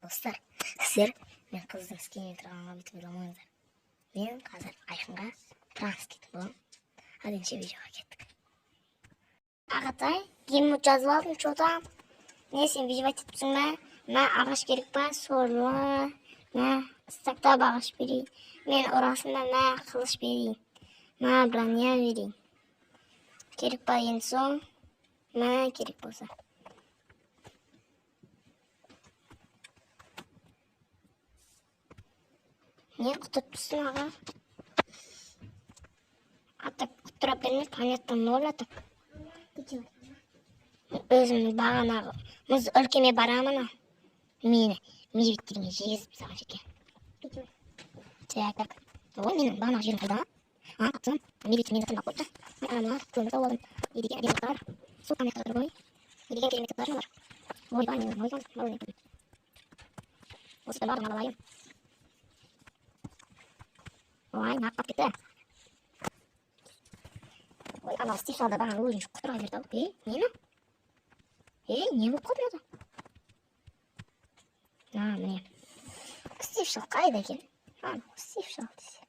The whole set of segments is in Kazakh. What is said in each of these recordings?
Dostlar, sizler men kızdım skinny travma bitip romanlar. Men hazır ayxınğa transkit bu. Hadi ince videoga ketdik. Ағатай, кеміп жазып алдым, çoğdan. Ne sen video etipsin mi? Ben ağaç gerek ben sorma. Ben ıstakta bağış vereyim. Ben orasında ne kılıç vereyim. Ben branya vereyim. Gerek ben en son. Ben gerek bolsa. Niye kututmuşsun ağa? Atak kutuра бермей, понятно, ноль атып. Өзім бағанағы мұз өлкеме барамын. Мені мейбеттеріме жегізіп саған жеке. Так. Ой, менің бағанағы жерім қайда? Қапсам, мейбетім мені тыңдап қойды. Анамға көмір тауып алдым. Едеген әдеметтар. Су қаметтар ғой. Едеген кереметтер бар. Ой, бар менің ойған. Осы да бардың алайын. Ой, нақпап кетті. Ой, анау стишалда бағана өзін жүк құтыра берді ау. Нені? Не болып қалды? Міне. Стишал қайда екен? Стишал десе.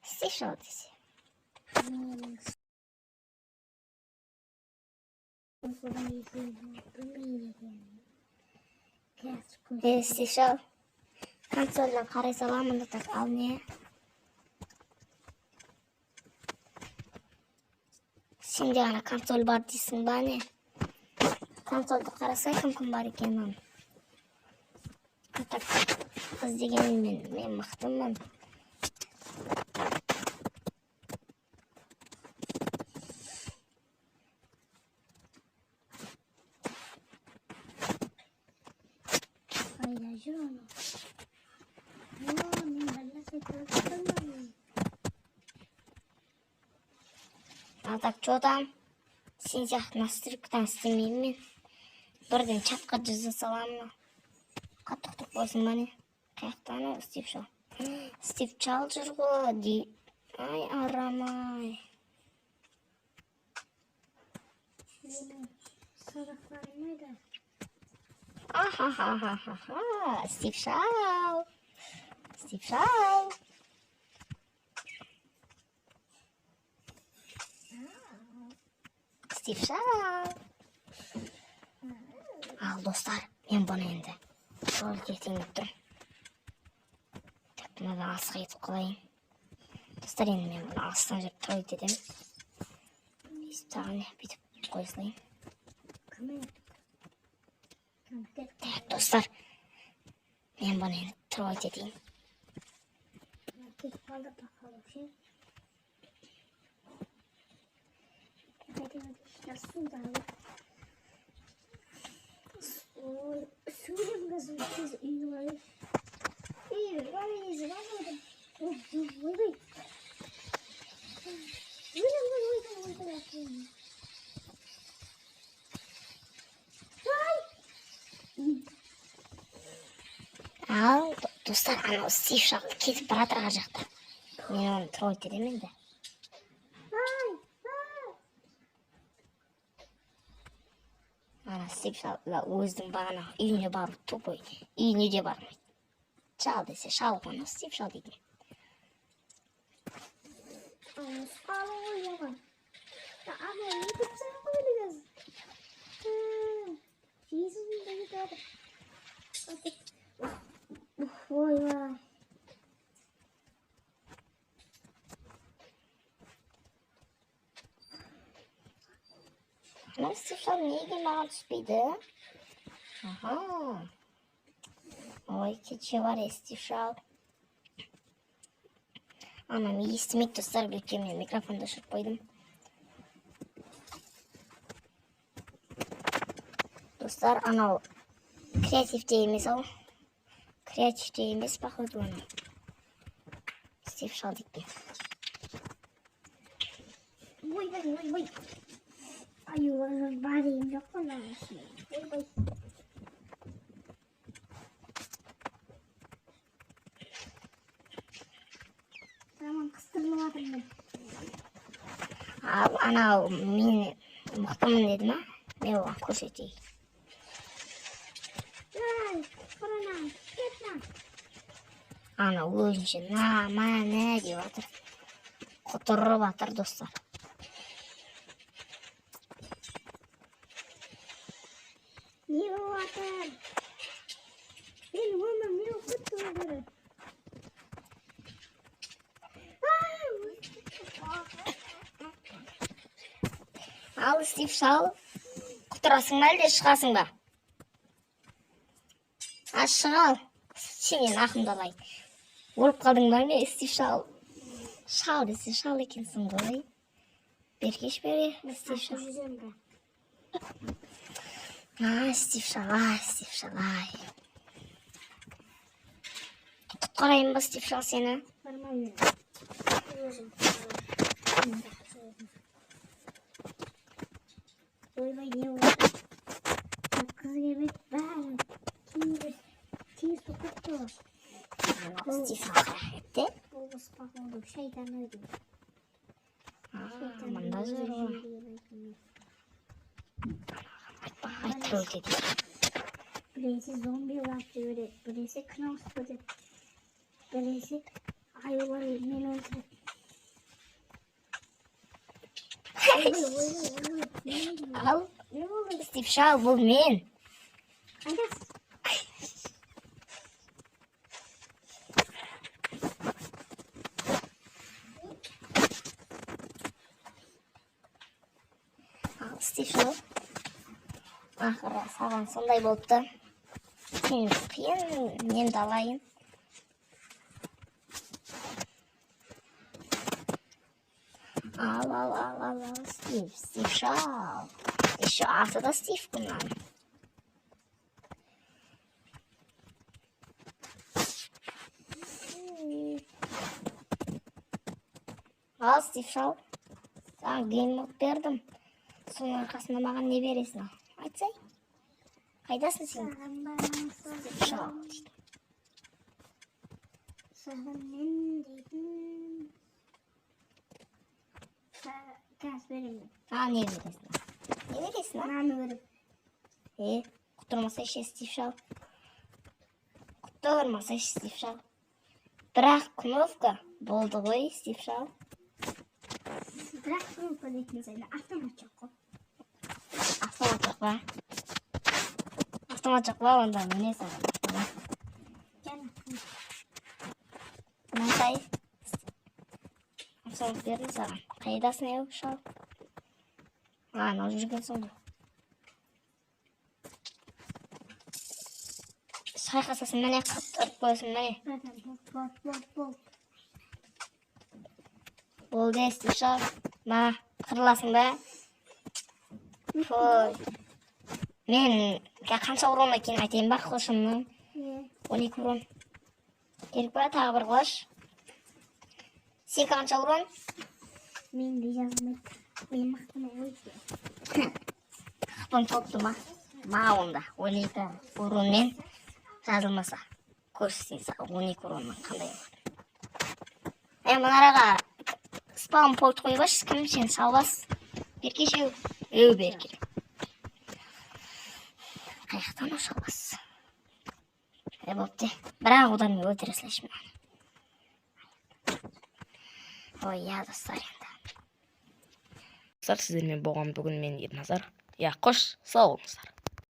Стишал десе. Стишал. Консольдан қарай саламын да так, ал не? Сенде ғана консоль бар дейсің ба не? Консольді қарасай кім бар екенін. Так, қыз дегенмен мен мықтымын. Қайда жүр оны? Мен бәлесі көріп. Ал так, çoğdan сен сияқты настройкадан істемеймін мен. Бірден чатқа жүзі саламын. Қаттықтық болсын ба не? Қаяқтаны Стив Шал. Стив Шал жүр ғой дей. Ай, арамай. Сарақлармайды. Ахахахахаха. Стив Шал. Стив Шал. Стив Шал. Ал достар, мен бұны енді жол кетеңдіп тұрмын. Так, мына асыға етіп қалайын. Достар, енді мен бұны алыстан жүріп тұрайын дедім. Тағын бүйтіп қойсылайын. Так, достар, мен бұны енді тұрайын дедейін. Судим газуйтез үйілай. Валезі, валезі. Ой. Ал, достар, анау Стив Шал кетіп баратыр ар жақта. Мен оны тұрайын дедім енді. Ана Стив Шал өздің бағана үйіне барып тупой. Үйіне де бармайды. Шал десе шал ғана Стив Шал дейді. Шал ойыған. Ана етіп сән қойылығыз. Жесіз мінді кетеді. Ойбай. Ана Стив Шал неге маған түспейді? Ой, кече бар Стив Шал. Анам естімейді достар, білке мен микрофонды ұшырып қойдым. Достар, анау креативте емес ау. Креативте емес походу анау. Стив Шал дейді. Ой. Ай, барайын жоқ қана. Ой. Саман қыстырылып атырмын. Анау мен мықтымын деді ма? Мен оған көрсетейін. Ана өзінше нә деп жатыр. Құтырып жатыр достар. Не болып жатыр? Мен өмірім не болып кетті өзгеріп? Ал істеп шал. Құтырасың ба әлде шығасың ба? Шығал. Сенен ақымды алайын. Өліп қалдың ба не істеп шал? Шал десе шал екенсің ғой. Бергеш бере. Істеп шал. Істеп шал. Құтқарайын ба істеп шал сені? Бармаймын. Өзім. Ойбай не болды? Қыз келмек бәрін кейбір тез тоқтатты. Істеп шал қарақетті. Бұл қыспақ болды. Шайтан өйді. Мында жүр ғой. Айтпа өтеді. Біресе зомби лап жібереді. Біресе күн ауысып өтеді. Біресе аюлар мен өлтіреді. Ал, істеп шал, бұл мен. Қайдасың? Ал, істеп шал. Ақыры саған сондай болыпты. Сен қиын немді алайын. Ал, Стив шал. Еще артыда Стив күннан. Ал, Стив шал. Саған гейммод бердім. Соның арқасында маған не бересің? Айтсай. Қайдасың сен? Стив шал. Саған мен дейтін... Газ беремін. Не бересің? Не бересің? Наны берем. Құтырмаса ше Стив шал. Құтырмаса ше Стив шал. Бірақ кнопка болды ғой Стив шал. Бірақ кнопка дейтін сені автомат жоқ қой. Автомат жоқ ба? Автомат жоқ ба? Онда міне саған. Жаңа. Мынандай. Автомат бердім саған. Қайдасың еу шал? Анау жүргенсің ғой. Шайқасасын міне қаттырып қойсын міне. Болды Стив шал. Қырыласың ба? Мен қанша урон екенін айтайын ба қылышымның? 12 урон. Керек па тағы бір қылыш? Сен қанша урон? Мен де жазылмайды. Мен мақтыма өйте. Қыпың топты ма? Онда 12 уронмен жазылмаса. Көрсетейін саған 12 уронмен қандай болады. Мұнараға спаун пойт қойбаш, кім сен салбас. Беркеш еу берке. Қайықтан о салбас. Бопты. Бірақ одан мен өлтіре салайшым. Ой, достар енді. Сіздермен болған бүгін мен Ерназар. Қош, сау болыңыздар.